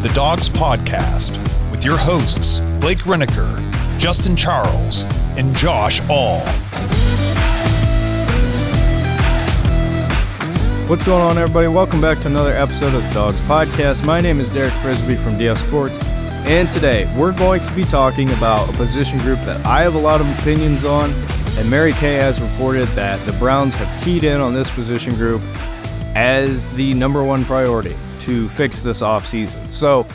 the Dawgs Podcast with your hosts, Blake Reneker, Justin Charles, and Josh All. What's going on, everybody? Welcome back to another episode of the Dawgs Podcast. My name is Derek Frisbee from DF Sports, and today we're going to be talking about a position group that I have a lot of opinions on, and Amari Cooper has reported that the Browns have keyed in on this position group as the number one priority to fix this offseason. So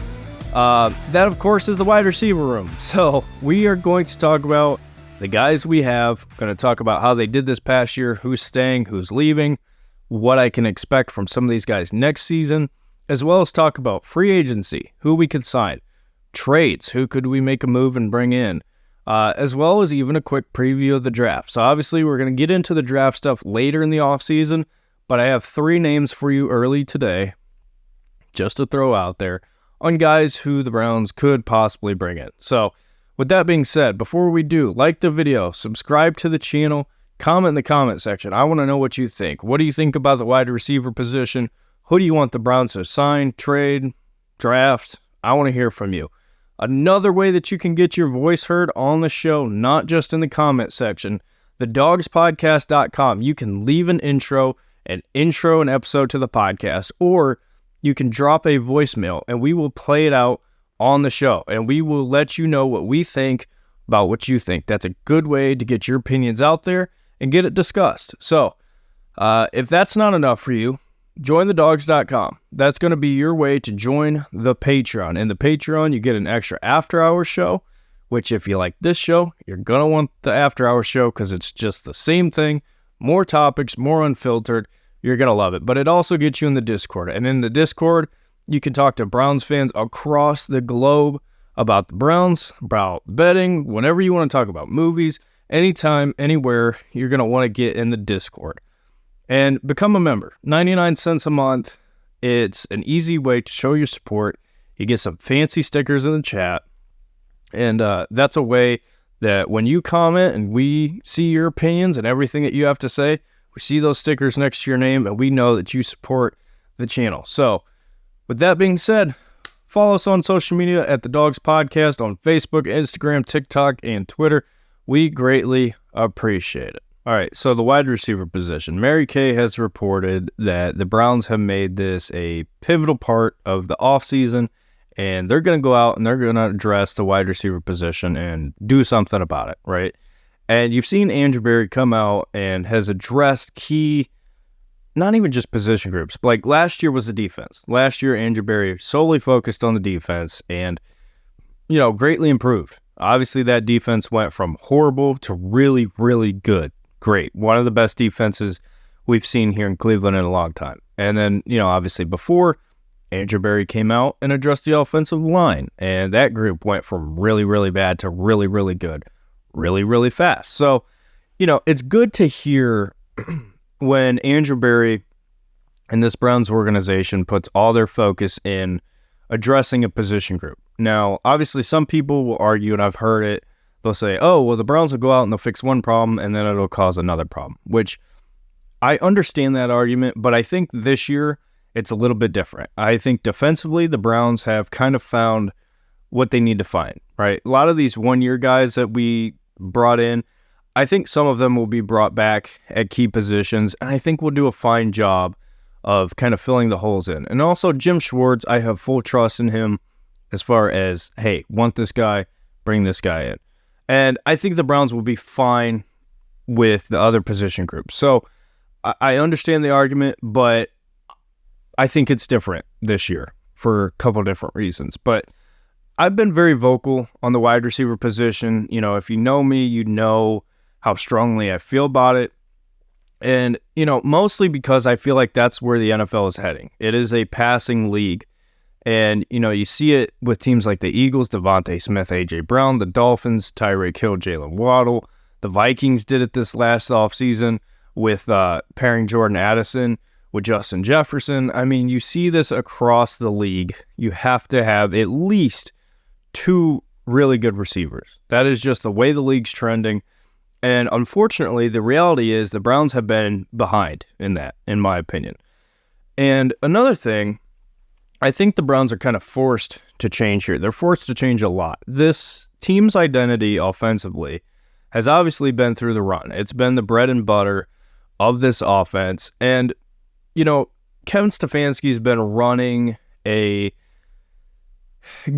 that, of course, is the wide receiver room. So we are going to talk about the guys we have, going to talk about how they did this past year, who's staying, who's leaving, what I can expect from some of these guys next season, as well as talk about free agency, who we could sign, trades, who could we make a move and bring in, as well as even a quick preview of the draft. So obviously we're going to get into the draft stuff later in the offseason, but I have three names for you early today, just to throw out there, on guys who the Browns could possibly bring in. So with that being said, before we do, like the video, subscribe to the channel, comment in the comment section. I want to know what you think. What do you think about the wide receiver position? Who do you want the Browns to sign, trade, draft? I want to hear from you. Another way that you can get your voice heard on the show, not just in the comment section, thedawgspodcast.com. You can leave an intro an episode to the podcast, or you can drop a voicemail and we will play it out on the show and we will let you know what we think about what you think. That's a good way to get your opinions out there and get it discussed. So if that's not enough for you, join thedawgs.com. That's going to be your way to join the Patreon. In the Patreon, you get an extra after-hours show, which if you like this show, you're going to want the after-hours show because it's just the same thing, more topics, more unfiltered. You're going to love it. But it also gets you in the Discord. And in the Discord, you can talk to Browns fans across the globe about the Browns, about betting, whenever you want to talk about movies, anytime, anywhere, you're going to want to get in the Discord. And become a member. 99 cents a month. It's an easy way to show your support. You get some fancy stickers in the chat. And that's a way that when you comment and we see your opinions and everything that you have to say, we see those stickers next to your name and we know that you support the channel. So with that being said, follow us on social media at the Dawgs Podcast on Facebook, Instagram, TikTok, and Twitter. We greatly appreciate it. All right, so the wide receiver position. Amari Cooper has reported that the Browns have made this a pivotal part of the offseason, and they're going to go out and they're going to address the wide receiver position and do something about it, right? And you've seen Andrew Berry come out and has addressed key, not even just position groups. Like last year was the defense. Last year, Andrew Berry solely focused on the defense and, greatly improved. Obviously, that defense went from horrible to really, really good. Great. One of the best defenses we've seen here in Cleveland in a long time. And then, obviously before, Andrew Berry came out and addressed the offensive line. And that group went from really, really bad to really, really good. Really, really fast. So, it's good to hear when Andrew Berry and this Browns organization puts all their focus in addressing a position group. Now, obviously, some people will argue, and I've heard it, they'll say, oh, well, the Browns will go out and they'll fix one problem, and then it'll cause another problem, which I understand that argument, but I think this year it's a little bit different. I think defensively, the Browns have kind of found what they need to find, right? A lot of these one-year guys that we brought in, I think some of them will be brought back at key positions, and I think we'll do a fine job of kind of filling the holes in. And also Jim Schwartz, I have full trust in him as far as, hey, want this guy, bring this guy in. And I think the Browns will be fine with the other position groups. So I understand the argument, but I think it's different this year for a couple different reasons. But I've been very vocal on the wide receiver position. If you know me, you know how strongly I feel about it. And, mostly because I feel like that's where the NFL is heading. It is a passing league. And, you see it with teams like the Eagles, Devontae Smith, A.J. Brown, the Dolphins, Tyreek Hill, Jalen Waddle. The Vikings did it this last offseason with pairing Jordan Addison with Justin Jefferson. I mean, you see this across the league. You have to have at least two really good receivers. That is just the way the league's trending. And unfortunately, the reality is the Browns have been behind in that, in my opinion. And another thing I think the Browns are kind of forced to change here. They're forced to change a lot. This team's identity offensively has obviously been through the run. It's been the bread and butter of this offense. And, Kevin Stefanski's been running a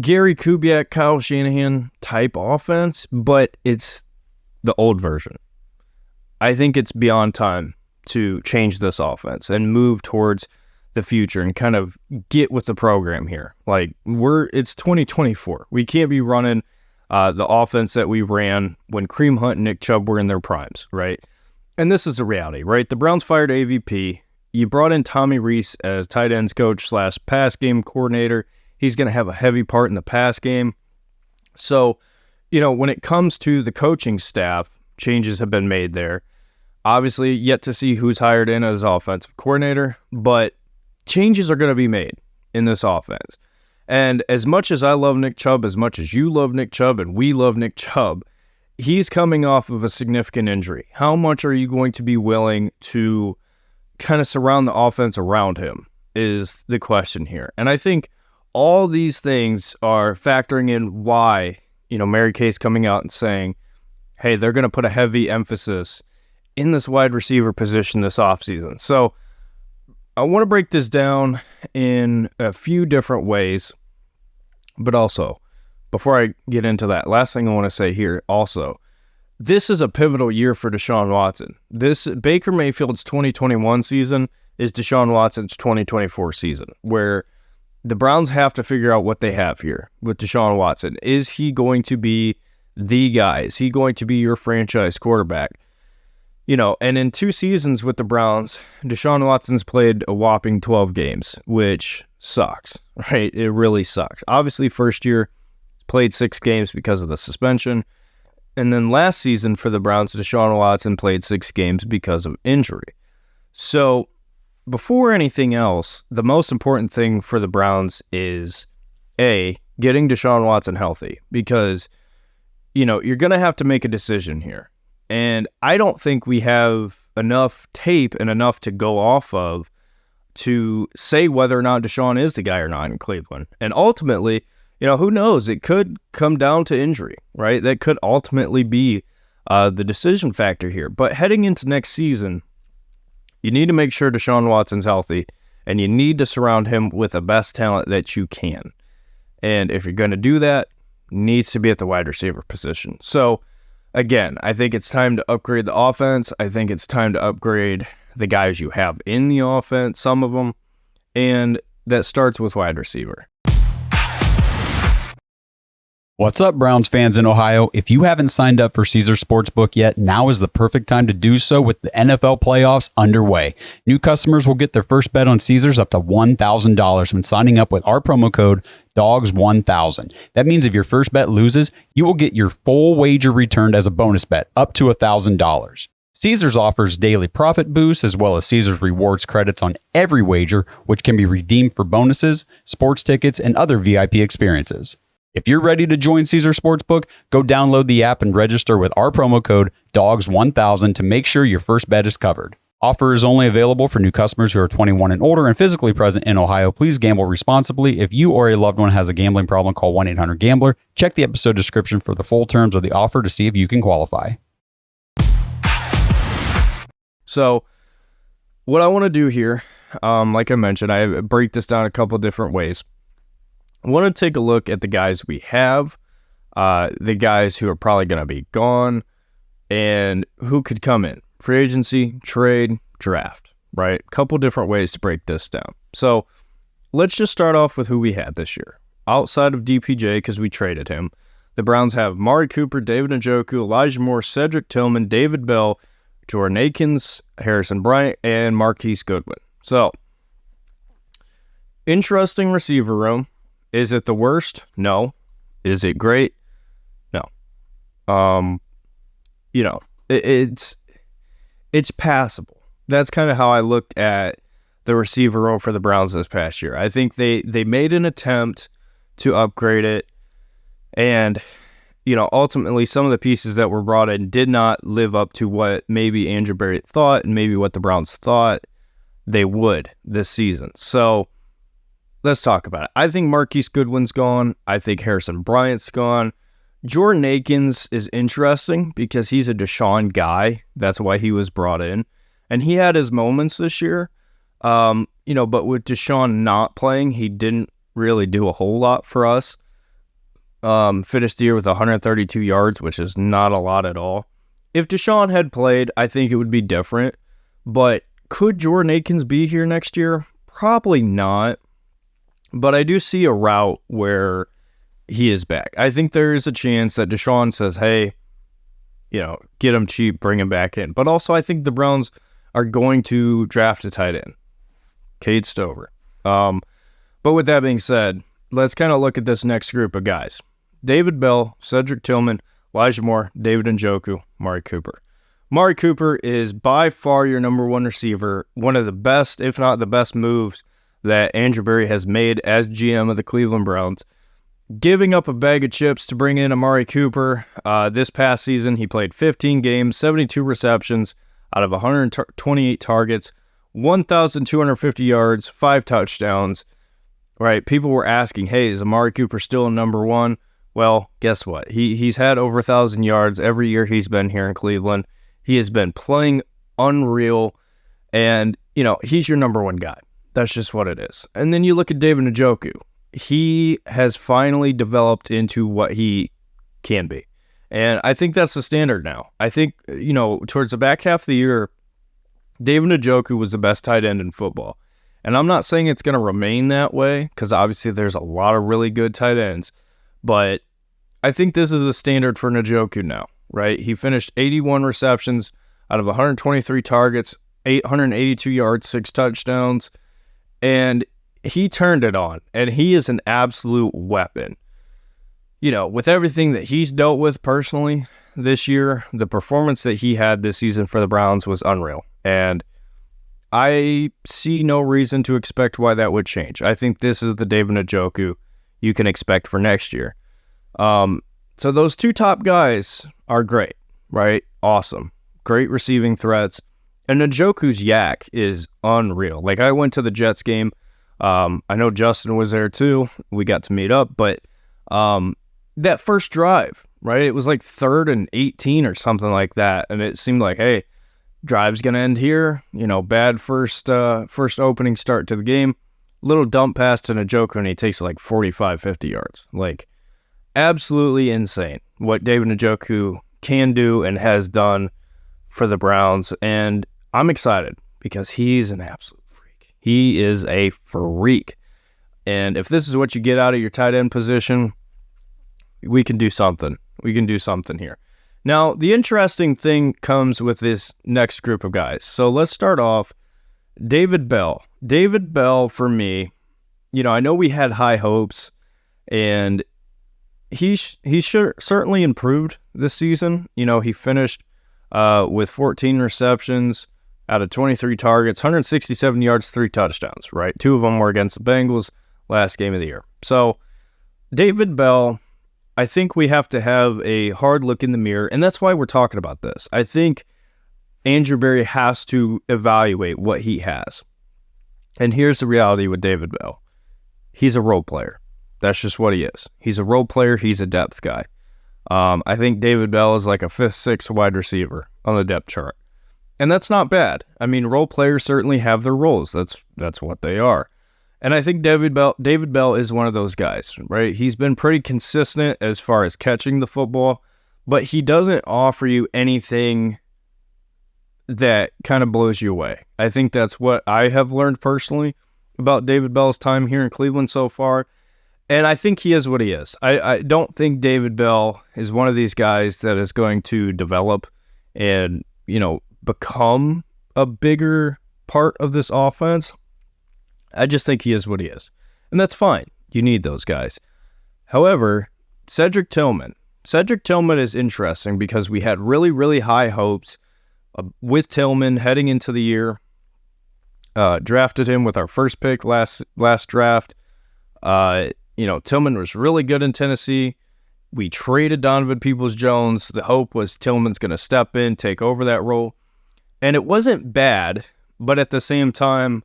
Gary Kubiak, Kyle Shanahan type offense, but it's the old version. I think it's beyond time to change this offense and move towards the future and kind of get with the program here. Like, it's 2024. We can't be running the offense that we ran when Kareem Hunt and Nick Chubb were in their primes, right? And this is a reality, right? The Browns fired AVP. You brought in Tommy Rees as tight ends coach / pass game coordinator. He's going to have a heavy part in the pass game. So, when it comes to the coaching staff, changes have been made there. Obviously, yet to see who's hired in as offensive coordinator, but changes are going to be made in this offense. And as much as I love Nick Chubb, as much as you love Nick Chubb and we love Nick Chubb, he's coming off of a significant injury. How much are you going to be willing to kind of surround the offense around him is the question here. And I think all these things are factoring in why, Mary Kay's coming out and saying, hey, they're going to put a heavy emphasis in this wide receiver position this offseason. So I want to break this down in a few different ways, but also, before I get into that, last thing I want to say here also, this is a pivotal year for Deshaun Watson. This Baker Mayfield's 2021 season is Deshaun Watson's 2024 season, where the Browns have to figure out what they have here with Deshaun Watson. Is he going to be the guy? Is he going to be your franchise quarterback? And in 2 seasons with the Browns, Deshaun Watson's played a whopping 12 games, which sucks, right? It really sucks. Obviously, first year, played 6 games because of the suspension. And then last season for the Browns, Deshaun Watson played 6 games because of injury. So before anything else, the most important thing for the Browns is, A, getting Deshaun Watson healthy, because, you're going to have to make a decision here. And I don't think we have enough tape and enough to go off of to say whether or not Deshaun is the guy or not in Cleveland. And ultimately, who knows? It could come down to injury, right? That could ultimately be the decision factor here. But heading into next season, you need to make sure Deshaun Watson's healthy, and you need to surround him with the best talent that you can. And if you're going to do that, it needs to be at the wide receiver position. So, again, I think it's time to upgrade the offense. I think it's time to upgrade the guys you have in the offense, some of them, and that starts with wide receiver. What's up, Browns fans in Ohio? If you haven't signed up for Caesars Sportsbook yet, now is the perfect time to do so with the NFL playoffs underway. New customers will get their first bet on Caesars up to $1,000 when signing up with our promo code DAWGS1000. That means if your first bet loses, you will get your full wager returned as a bonus bet up to $1,000. Caesars offers daily profit boosts as well as Caesars rewards credits on every wager, which can be redeemed for bonuses, sports tickets, and other VIP experiences. If you're ready to join Caesars Sportsbook, go download the app and register with our promo code DAWGS1000 to make sure your first bet is covered. Offer is only available for new customers who are 21 and older and physically present in Ohio. Please gamble responsibly. If you or a loved one has a gambling problem, call 1-800-GAMBLER. Check the episode description for the full terms of the offer to see if you can qualify. So what I want to do here, like I mentioned, I break this down a couple different ways. I want to take a look at the guys we have, the guys who are probably going to be gone, and who could come in. Free agency, trade, draft, right? A couple different ways to break this down. So let's just start off with who we had this year. Outside of DPJ, because we traded him, the Browns have Amari Cooper, David Njoku, Elijah Moore, Cedric Tillman, David Bell, Jordan Akins, Harrison Bryant, and Marquise Goodwin. So, interesting receiver room. Is it the worst? No. Is it great? No. It's passable. That's kind of how I looked at the receiver room for the Browns this past year. I think they made an attempt to upgrade it, and ultimately some of the pieces that were brought in did not live up to what maybe Andrew Barrett thought and maybe what the Browns thought they would this season. So let's talk about it. I think Marquise Goodwin's gone. I think Harrison Bryant's gone. Jordan Akins is interesting because he's a Deshaun guy. That's why he was brought in. And he had his moments this year. But with Deshaun not playing, he didn't really do a whole lot for us. Finished the year with 132 yards, which is not a lot at all. If Deshaun had played, I think it would be different. But could Jordan Akins be here next year? Probably not. But I do see a route where he is back. I think there is a chance that Deshaun says, hey, get him cheap, bring him back in. But also I think the Browns are going to draft a tight end, Cade Stover. But with that being said, let's kind of look at this next group of guys. David Bell, Cedric Tillman, Elijah Moore, David Njoku, Amari Cooper. Amari Cooper is by far your number one receiver, one of the best, if not the best moves that Andrew Berry has made as GM of the Cleveland Browns. Giving up a bag of chips to bring in Amari Cooper. This past season, he played 15 games, 72 receptions out of 128 targets, 1,250 yards, 5 touchdowns. Right? People were asking, hey, is Amari Cooper still number one? Well, guess what? He's had over 1,000 yards every year he's been here in Cleveland. He has been playing unreal, and, he's your number one guy. That's just what it is. And then you look at David Njoku. He has finally developed into what he can be. And I think that's the standard now. I think, towards the back half of the year, David Njoku was the best tight end in football. And I'm not saying it's going to remain that way, because obviously there's a lot of really good tight ends. But I think this is the standard for Njoku now, right? He finished 81 receptions out of 123 targets, 882 yards, 6 touchdowns. And he turned it on, and he is an absolute weapon. With everything that he's dealt with personally this year, the performance that he had this season for the Browns was unreal. And I see no reason to expect why that would change. I think this is the David Njoku you can expect for next year. So those two top guys are great, right? Awesome. Great receiving threats. And Njoku's yak is unreal. Like, I went to the Jets game. I know Justin was there too. We got to meet up. But that first drive, right? It was like 3rd and 18 or something like that. And it seemed like, hey, drive's going to end here. Bad first opening start to the game. Little dump pass to Njoku, and he takes like 45, 50 yards. Like, absolutely insane what David Njoku can do and has done for the Browns. And I'm excited because he's an absolute freak. He is a freak. And if this is what you get out of your tight end position, we can do something. We can do something here. Now, the interesting thing comes with this next group of guys. So let's start off David Bell. David Bell, for me, I know we had high hopes, and he certainly improved this season. He finished with 14 receptions out of 23 targets, 167 yards, 3 touchdowns, right? 2 of them were against the Bengals last game of the year. So David Bell, I think we have to have a hard look in the mirror, and that's why we're talking about this. I think Andrew Berry has to evaluate what he has. And here's the reality with David Bell. He's a role player. That's just what he is. He's a role player. He's a depth guy. I think David Bell is like a 5th, 6th wide receiver on the depth chart. And that's not bad. I mean, role players certainly have their roles. That's what they are. And I think David Bell is one of those guys, right? He's been pretty consistent as far as catching the football, but he doesn't offer you anything that kind of blows you away. I think that's what I have learned personally about David Bell's time here in Cleveland so far. And I think he is what he is. I don't think David Bell is one of these guys that is going to develop and, become a bigger part of this offense. I just think he is what he is. And that's fine. You need those guys. However, Cedric Tillman is interesting because we had really, really high hopes with Tillman heading into the year. Drafted him with our first pick last draft. Tillman was really good in Tennessee. We traded Donovan Peoples-Jones. The hope was Tillman's going to step in, take over that role. And it wasn't bad, but at the same time,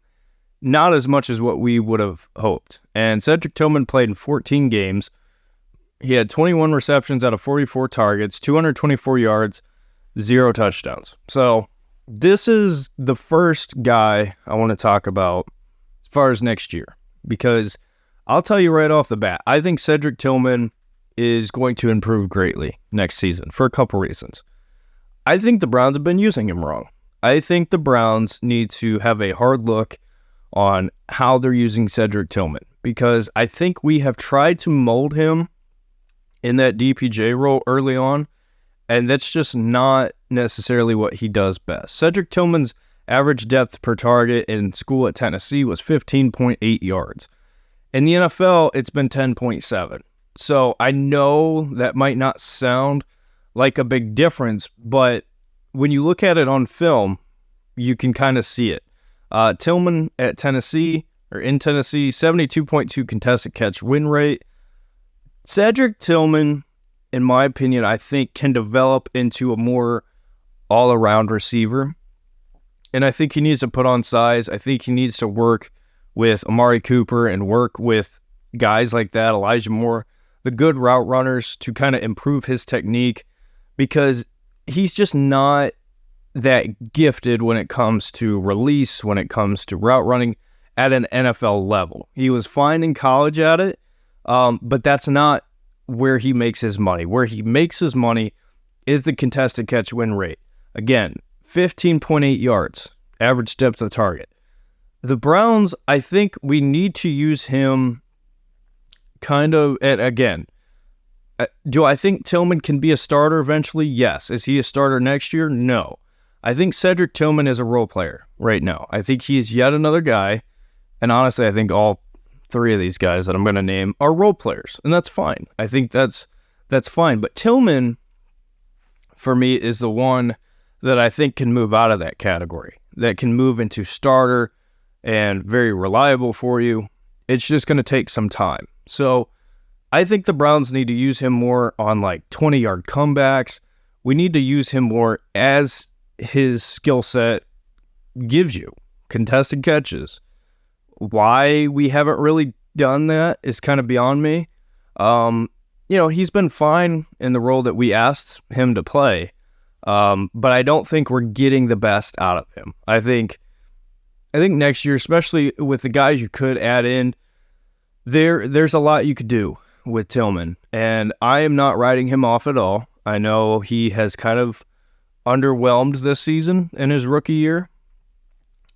not as much as what we would have hoped. And Cedric Tillman played in 14 games. He had 21 receptions out of 44 targets, 224 yards, 0 touchdowns. So this is the first guy I want to talk about as far as next year, because I'll tell you right off the bat, I think Cedric Tillman is going to improve greatly next season for a couple reasons. I think the Browns have been using him wrong. I think the Browns need to have a hard look on how they're using Cedric Tillman, because I think we have tried to mold him in that DPJ role early on, and that's just not necessarily what he does best. Cedric Tillman's average depth per target in school at Tennessee was 15.8 yards. In the NFL, it's been 10.7. So I know that might not sound like a big difference, but when you look at it on film, you can kind of see it. Tillman at Tennessee, or in Tennessee, 72.2 contested catch win rate. Cedric Tillman, in my opinion, I think can develop into a more all-around receiver. And I think he needs to put on size. I think he needs to work with Amari Cooper and work with guys like that, Elijah Moore, the good route runners, to kind of improve his technique, because he's just not that gifted when it comes to release, when it comes to route running at an NFL level. He was fine in college at it, but that's not where he makes his money. Where he makes his money is the contested catch win rate. Again, 15.8 yards, average depth of target. The Browns, I think we need to use him kind of, and again, do I think Tillman can be a starter eventually? Yes. Is he a starter next year? No. I think Cedric Tillman is a role player right now. I think he is yet another guy, and honestly, I think all three of these guys that I'm going to name are role players, and that's fine. I think that's fine. But Tillman, for me, is the one that I think can move out of that category, that can move into starter and very reliable for you. It's just going to take some time. So I think the Browns need to use him more on like 20-yard comebacks. We need to use him more as his skill set gives you, contested catches. Why we haven't really done that is kind of beyond me. He's been fine in the role that we asked him to play, but I don't think we're getting the best out of him. I think next year, especially with the guys you could add in, there's a lot you could do with Tillman, and I am not writing him off at all. I know he has kind of underwhelmed this season in his rookie year,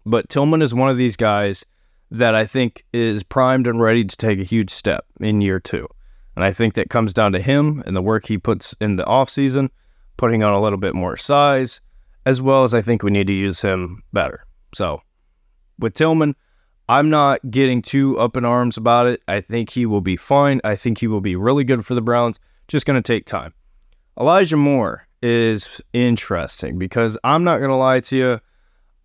but Tillman is one of these guys that I think is primed and ready to take a huge step in year 2. And I think that comes down to him and the work he puts in the offseason, putting on a little bit more size, as well as I think we need to use him better. So with Tillman, I'm not getting too up in arms about it. I think he will be fine. I think he will be really good for the Browns. Just going to take time. Elijah Moore is interesting because I'm not going to lie to you.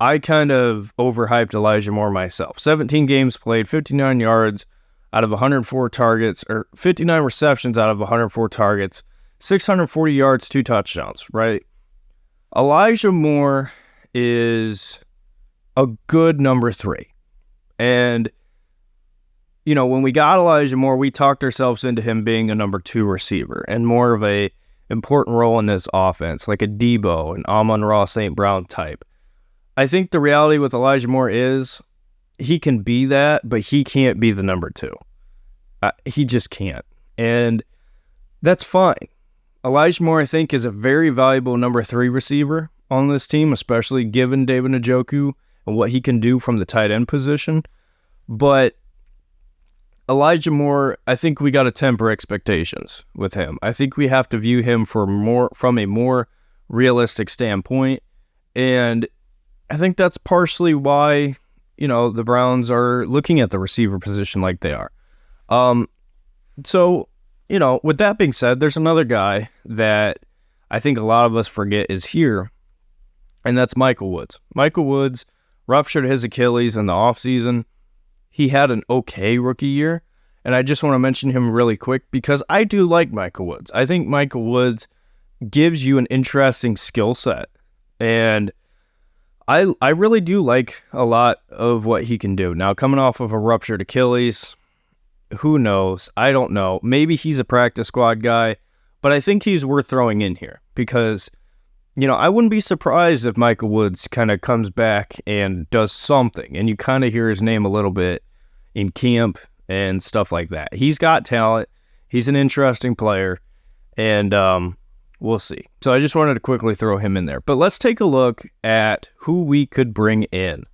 I kind of overhyped Elijah Moore myself. 17 games played, 59 yards out of 104 targets, or 59 receptions out of 104 targets, 640 yards, 2 touchdowns, right? Elijah Moore is a good number 3. And, when we got Elijah Moore, we talked ourselves into him being a number 2 receiver and more of a important role in this offense, like a Debo and Amon-Ra St. Brown type. I think the reality with Elijah Moore is he can be that, but he can't be the number 2. He just can't. And that's fine. Elijah Moore, I think, is a very valuable number 3 receiver on this team, especially given David Njoku and what he can do from the tight end position. But Elijah Moore, I think we got to temper expectations with him. I think we have to view him from a more realistic standpoint. And I think that's partially why, the Browns are looking at the receiver position like they are. So, with that being said, there's another guy that I think a lot of us forget is here, and that's Michael Woods. Michael Woods ruptured his Achilles in the offseason. He had an okay rookie year, and I just want to mention him really quick because I do like Michael Woods. I think Michael Woods gives you an interesting skill set, and I really do like a lot of what he can do. Now, coming off of a ruptured Achilles, who knows? I don't know. Maybe he's a practice squad guy, but I think he's worth throwing in here because, I wouldn't be surprised if Michael Woods kind of comes back and does something, and you kind of hear his name a little bit in camp and stuff like that. He's got talent. He's an interesting player, and we'll see. So I just wanted to quickly throw him in there. But let's take a look at who we could bring in.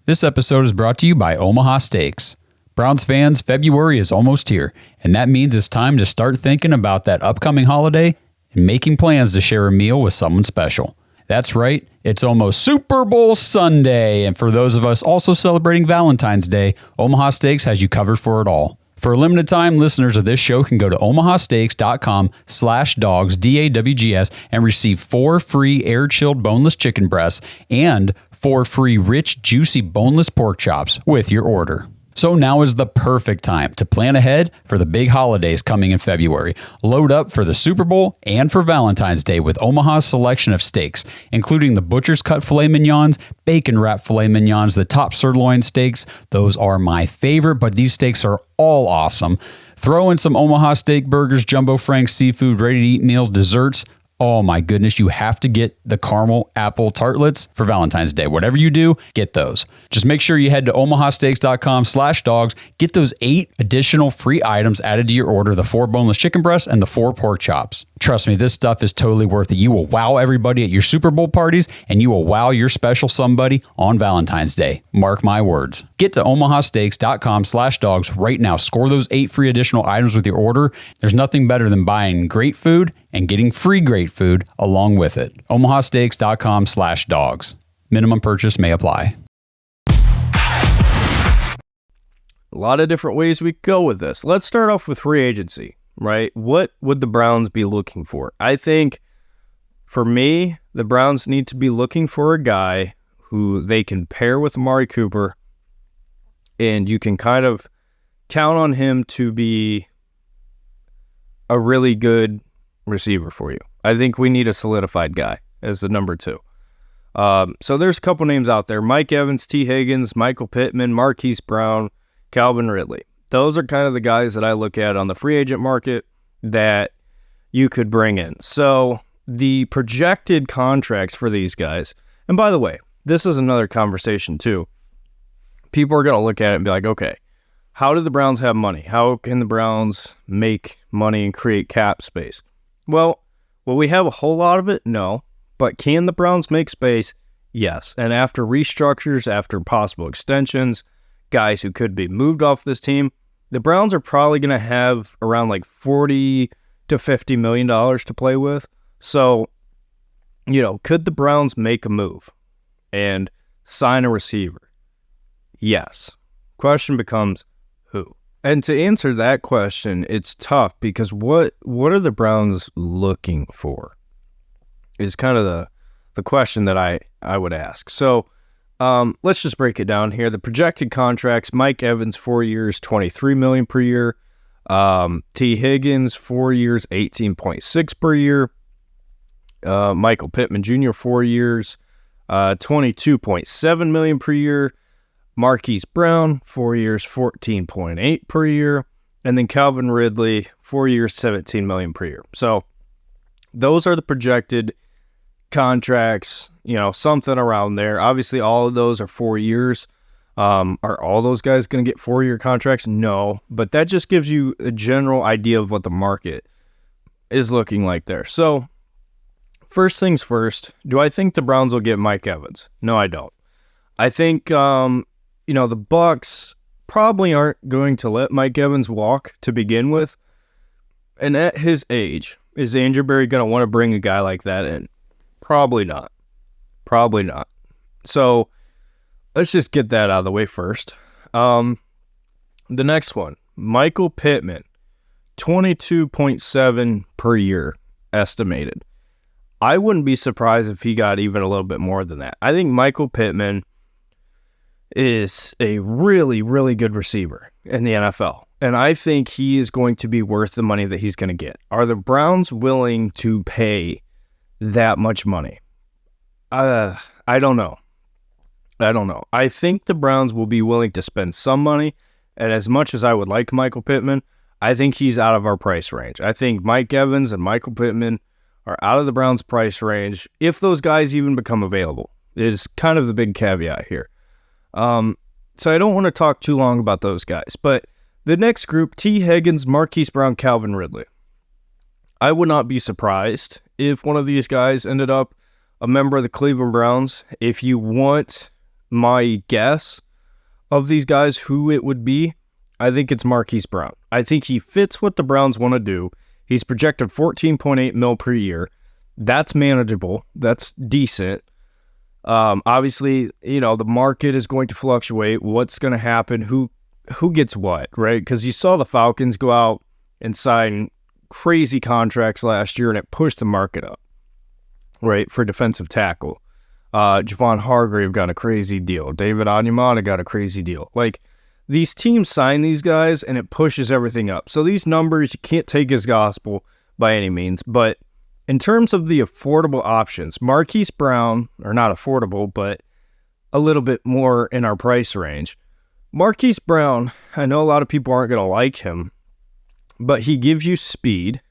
This episode is brought to you by Omaha Steaks. Browns fans, February is almost here, and that means it's time to start thinking about that upcoming holiday and making plans to share a meal with someone special. That's right, it's almost Super Bowl Sunday, and for those of us also celebrating Valentine's Day, Omaha Steaks has you covered for it all. For a limited time, listeners of this show can go to omahasteaks.com/dogs, DAWGS, and receive 4 free air-chilled boneless chicken breasts and 4 free rich, juicy boneless pork chops with your order. So now is the perfect time to plan ahead for the big holidays coming in February. Load up for the Super Bowl and for Valentine's Day with Omaha's selection of steaks, including the butcher's cut filet mignons, bacon wrap filet mignons, the top sirloin steaks. Those are my favorite, but these steaks are all awesome. Throw in some Omaha steak burgers, Jumbo Frank's seafood, ready-to-eat meals, desserts. Oh my goodness, you have to get the caramel apple tartlets for Valentine's Day. Whatever you do, get those. Just make sure you head to omahasteaks.com/dogs. Get those 8 additional free items added to your order, the 4 boneless chicken breasts and the 4 pork chops. Trust me, this stuff is totally worth it. You will wow everybody at your Super Bowl parties, and you will wow your special somebody on Valentine's Day. Mark my words. Get to omahasteaks.com/dogs right now. Score those 8 free additional items with your order. There's nothing better than buying great food and getting free great food along with it. omahasteaks.com/dogs. Minimum purchase may apply. A lot of different ways we could go with this. Let's start off with free agency, right? What would the Browns be looking for? I think, for me, the Browns need to be looking for a guy who they can pair with Amari Cooper, and you can kind of count on him to be a really good receiver for you. I think we need a solidified guy as the number 2. So there's a couple names out there. Mike Evans, T. Higgins, Michael Pittman, Marquise Brown, Calvin Ridley. Those are kind of the guys that I look at on the free agent market that you could bring in. So the projected contracts for these guys, and by the way, this is another conversation too. People are going to look at it and be like, okay, how do the Browns have money? How can the Browns make money and create cap space? Well, will we have a whole lot of it? No. But can the Browns make space? Yes. And after restructures, after possible extensions, guys who could be moved off this team, the Browns are probably going to have around like $40 to $50 million to play with. So, could the Browns make a move and sign a receiver? Yes. Question becomes who? And to answer that question, it's tough because what are the Browns looking for is kind of the question that I would ask. So let's just break it down here. The projected contracts: Mike Evans, 4 years, $23 million per year. T. Higgins, 4 years, $18.6 per year. Michael Pittman Jr., 4 years, $22.7 million per year. Marquise Brown, 4 years, $14.8 per year. And then Calvin Ridley, 4 years, $17 million per year. So those are the projected contracts, something around there. Obviously, all of those are 4 years. Are all those guys going to get 4-year contracts? No, but that just gives you a general idea of what the market is looking like there. So first things first, do I think the Browns will get Mike Evans? No, I don't. I think, the Bucs probably aren't going to let Mike Evans walk to begin with. And at his age, is Andrew Berry going to want to bring a guy like that in? Probably not. Probably not. So let's just get that out of the way first. The next one, Michael Pittman, 22.7 per year estimated. I wouldn't be surprised if he got even a little bit more than that. I think Michael Pittman is a really, really good receiver in the NFL. And I think he is going to be worth the money that he's going to get. Are the Browns willing to pay that much money? I don't know. I think the Browns will be willing to spend some money, and as much as I would like Michael Pittman, I think he's out of our price range. I think Mike Evans and Michael Pittman are out of the Browns' price range, if those guys even become available, is kind of the big caveat here. So I don't want to talk too long about those guys, but the next group, T. Higgins, Marquise Brown, Calvin Ridley. I would not be surprised if one of these guys ended up a member of the Cleveland Browns. If you want my guess of these guys, who it would be, I think it's Marquise Brown. I think he fits what the Browns want to do. He's projected $14.8 million per year. That's manageable. That's decent. Obviously, the market is going to fluctuate. What's going to happen? Who gets what, right? Because you saw the Falcons go out and sign crazy contracts last year, and it pushed the market up, right, for defensive tackle. Javon Hargrave got a crazy deal. David Onyemata got a crazy deal. Like, these teams sign these guys, and it pushes everything up. So these numbers, you can't take as gospel by any means, but in terms of the affordable options, Marquise Brown, or not affordable, but a little bit more in our price range. Marquise Brown, I know a lot of people aren't going to like him, but he gives you speed.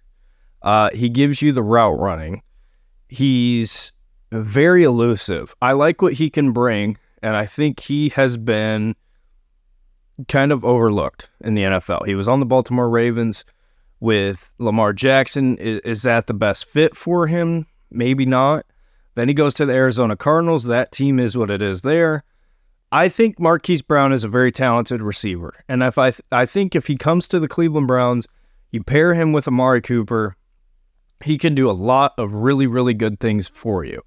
He gives you the route running. He's very elusive. I like what he can bring, and I think he has been kind of overlooked in the NFL. He was on the Baltimore Ravens with Lamar Jackson. Is that the best fit for him? Maybe not. Then he goes to the Arizona Cardinals. That team is what it is there. I think Marquise Brown is a very talented receiver. And I think if he comes to the Cleveland Browns, you pair him with Amari Cooper, he can do a lot of really, really good things for you.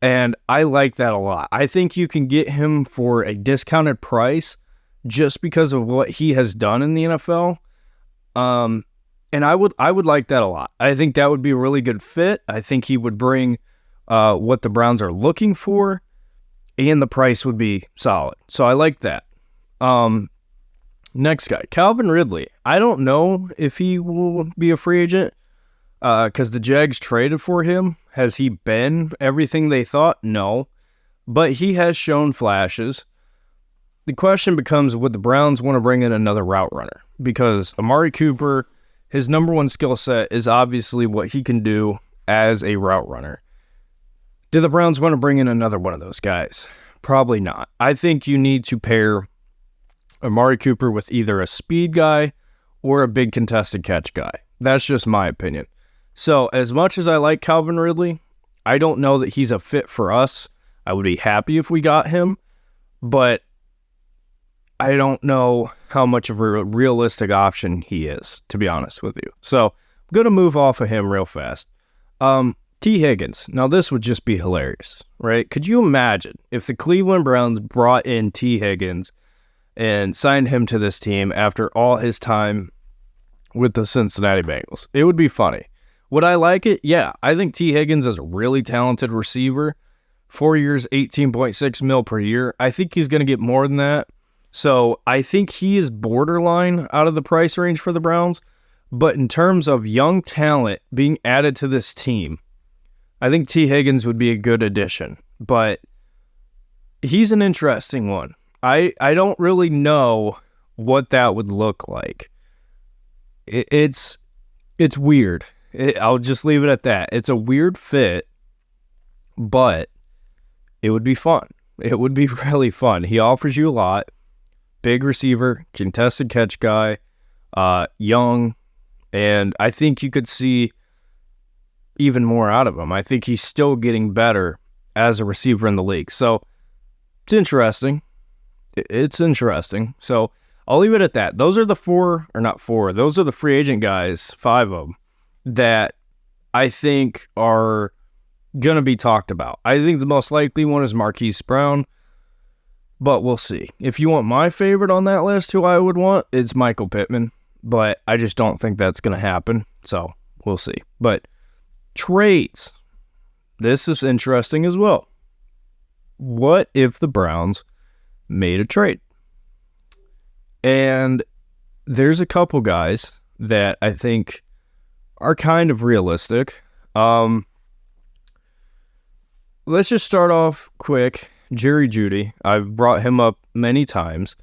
And I like that a lot. I think you can get him for a discounted price just because of what he has done in the NFL. And I would like that a lot. I think that would be a really good fit. I think he would bring what the Browns are looking for, and the price would be solid. So I like that. Next guy, Calvin Ridley. I don't know if he will be a free agent because the Jags traded for him. Has he been everything they thought? No. But he has shown flashes. The question becomes, would the Browns want to bring in another route runner? Because Amari Cooper, his number one skill set is obviously what he can do as a route runner. Do the Browns want to bring in another one of those guys? Probably not. I think you need to pair Amari Cooper with either a speed guy or a big contested catch guy. That's just my opinion. So as much as I like Calvin Ridley, I don't know that he's a fit for us. I would be happy if we got him, but I don't know how much of a realistic option he is, to be honest with you. So I'm going to move off of him real fast. T. Higgins. Now, this would just be hilarious, right? Could you imagine if the Cleveland Browns brought in T. Higgins and signed him to this team after all his time with the Cincinnati Bengals? It would be funny. Would I like it? Yeah. I think T. Higgins is a really talented receiver. 4 years, $18.6 million per year. I think he's going to get more than that. So I think he is borderline out of the price range for the Browns. But in terms of young talent being added to this team, I think T. Higgins would be a good addition. But he's an interesting one. I don't really know what that would look like. It's weird. I'll just leave it at that. It's a weird fit, but it would be fun. It would be really fun. He offers you a lot. Big receiver, contested catch guy, young, and I think you could see even more out of him. I think he's still getting better as a receiver in the league. So it's interesting. It's interesting. So I'll leave it at that. Those are the those are the free agent guys, 5 of them, that I think are going to be talked about. I think the most likely one is Marquise Brown, but we'll see. If you want my favorite on that list, who I would want, it's Michael Pittman, but I just don't think that's going to happen, so we'll see. But trades. This is interesting as well. What if the Browns made a trade? And there's a couple guys that I think are kind of realistic. let's just start off quick. Jerry Jeudy, I've brought him up many times.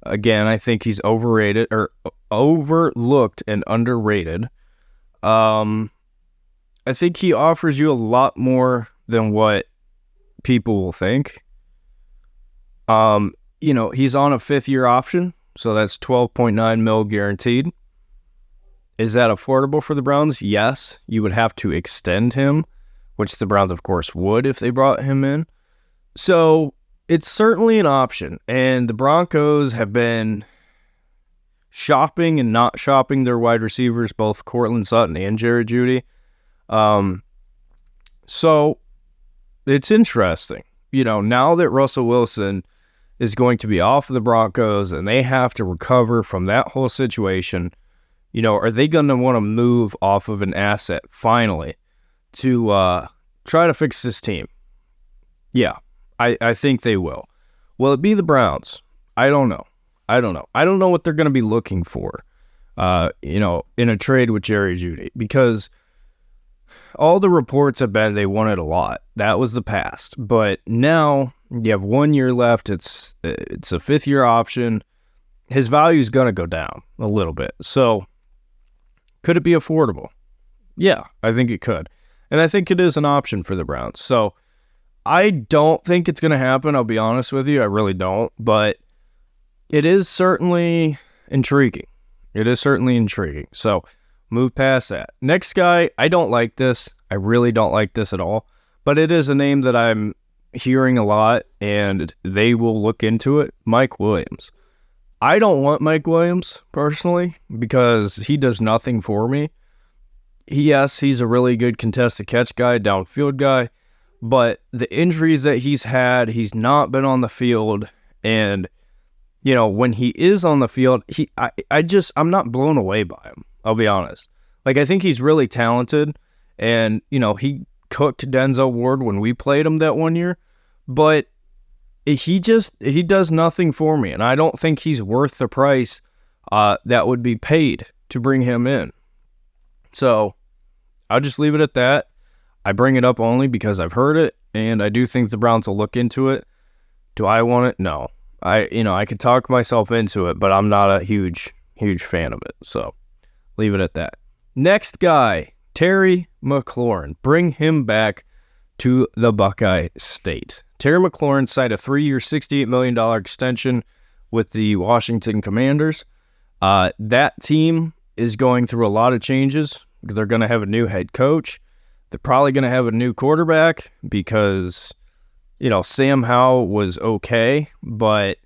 Again, I think he's overrated or overlooked and underrated. I think he offers you a lot more than what people will think. He's on a 5th-year option, so that's $12.9 million guaranteed. Is that affordable for the Browns? Yes. You would have to extend him, which the Browns, of course, would if they brought him in. So it's certainly an option, and the Broncos have been shopping and not shopping their wide receivers, both Courtland Sutton and Jerry Jeudy. So it's interesting. Now that Russell Wilson is going to be off of the Broncos and they have to recover from that whole situation, are they going to want to move off of an asset finally to try to fix this team? Yeah, I think they will. Will it be the Browns? I don't know. I don't know what they're going to be looking for, in a trade with Jerry Jeudy, because all the reports have been they wanted a lot. That was the past. But now you have 1 year left. It's a 5th-year option. His value is going to go down a little bit. So could it be affordable? Yeah, I think it could. And I think it is an option for the Browns. So I don't think it's going to happen. I'll be honest with you. I really don't. But it is certainly intriguing. So move past that. Next guy, I don't like this. I really don't like this at all. But it is a name that I'm hearing a lot, and they will look into it. Mike Williams. I don't want Mike Williams, personally, because he does nothing for me. Yes, he's a really good contested catch guy, downfield guy, but the injuries that he's had, he's not been on the field, and, when he is on the field, I'm not blown away by him, I'll be honest. I think he's really talented, and, he cooked Denzel Ward when we played him that 1 year, but he does nothing for me, and I don't think he's worth the price that would be paid to bring him in. So I'll just leave it at that. I bring it up only because I've heard it, and I do think the Browns will look into it. Do I want it? No. I could talk myself into it, but I'm not a huge fan of it. So leave it at that. Next guy, Terry McLaurin. Bring him back to the Buckeye State. Terry McLaurin signed a 3-year, $68 million extension with the Washington Commanders. That team is going through a lot of changes because they're going to have a new head coach. They're probably going to have a new quarterback because, Sam Howell was okay, but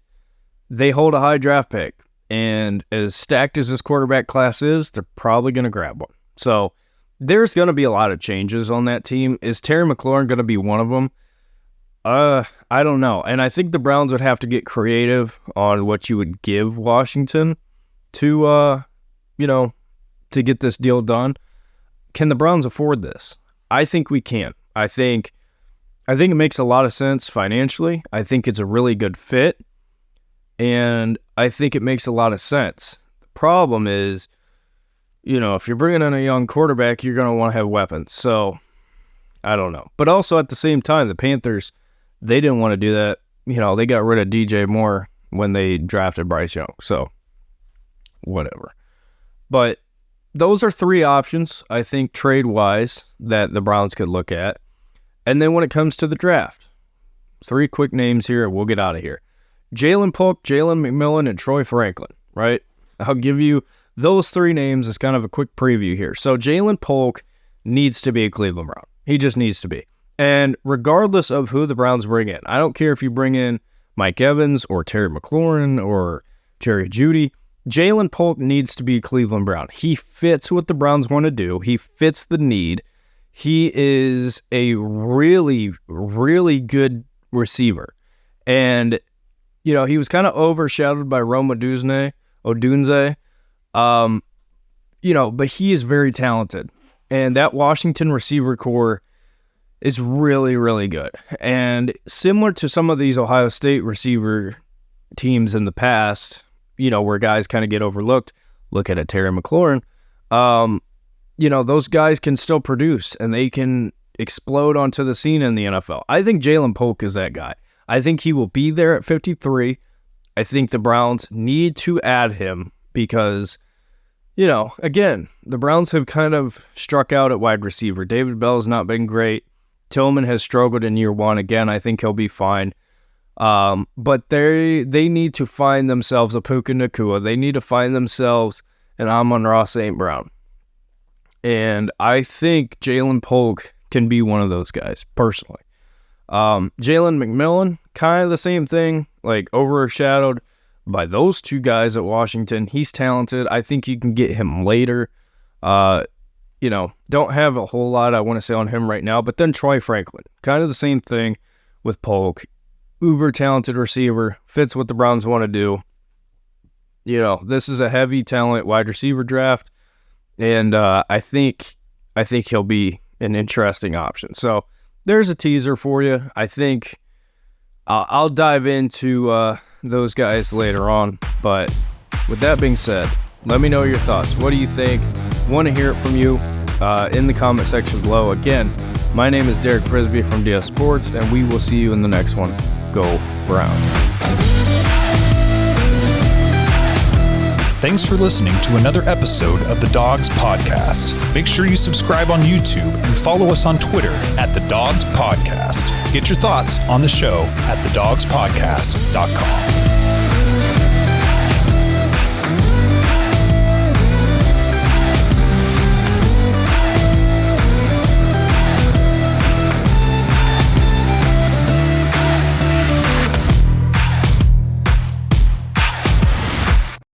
they hold a high draft pick. And as stacked as this quarterback class is, they're probably going to grab one. So there's going to be a lot of changes on that team. Is Terry McLaurin going to be one of them? I don't know. And I think the Browns would have to get creative on what you would give Washington to, to get this deal done. Can the Browns afford this? I think we can. I think it makes a lot of sense financially. I think it's a really good fit. And I think it makes a lot of sense. The problem is, if you're bringing in a young quarterback, you're going to want to have weapons. So I don't know. But also at the same time, the Panthers, they didn't want to do that. They got rid of DJ Moore when they drafted Bryce Young. So whatever. But those are 3 options, I think, trade-wise, that the Browns could look at. And then when it comes to the draft, 3 quick names here, and we'll get out of here. Jalen Polk, Jalen McMillan, and Troy Franklin, right? I'll give you those 3 names as kind of a quick preview here. So Jalen Polk needs to be a Cleveland Brown. He just needs to be. And regardless of who the Browns bring in, I don't care if you bring in Mike Evans or Terry McLaurin or Jerry Jeudy, Jalen Polk needs to be Cleveland Brown. He fits what the Browns want to do. He fits the need. He is a really, really good receiver. And, he was kind of overshadowed by Rome Odunze. But he is very talented. And that Washington receiver core is really, really good. And similar to some of these Ohio State receiver teams in the past, where guys kind of get overlooked, look at a Terry McLaurin, those guys can still produce, and they can, explode onto the scene in the NFL. I think Jalen Polk is that guy. I think he will be there at 53. I think the Browns need to add him because, again, the Browns have kind of struck out at wide receiver. David Bell has not been great. Tillman has struggled in year one. Again, I think he'll be fine. But they need to find themselves a Puka Nacua. They need to find themselves an Amon-Ra St. Brown. And I think Jalen Polk can be one of those guys, personally. Jalen McMillan, kind of the same thing, like overshadowed by those two guys at Washington. He's talented. I think you can get him later. Don't have a whole lot I want to say on him right now. But then Troy Franklin, kind of the same thing with Polk. Uber talented receiver, fits what the Browns want to do. This is a heavy talent wide receiver draft, and I think he'll be an interesting option. So there's a teaser for you. I think I'll dive into those guys later on. But with that being said, let me know your thoughts. What do you think? Want to hear it from you in the comment section below. Again, my name is Derek Frisbee from DS Sports, and we will see you in the next one. Go Browns. Thanks for listening to another episode of the Dawgs Podcast. Make sure you subscribe on YouTube and follow us on Twitter at the Dawgs Podcast. Get your thoughts on the show at thedawgspodcast.com.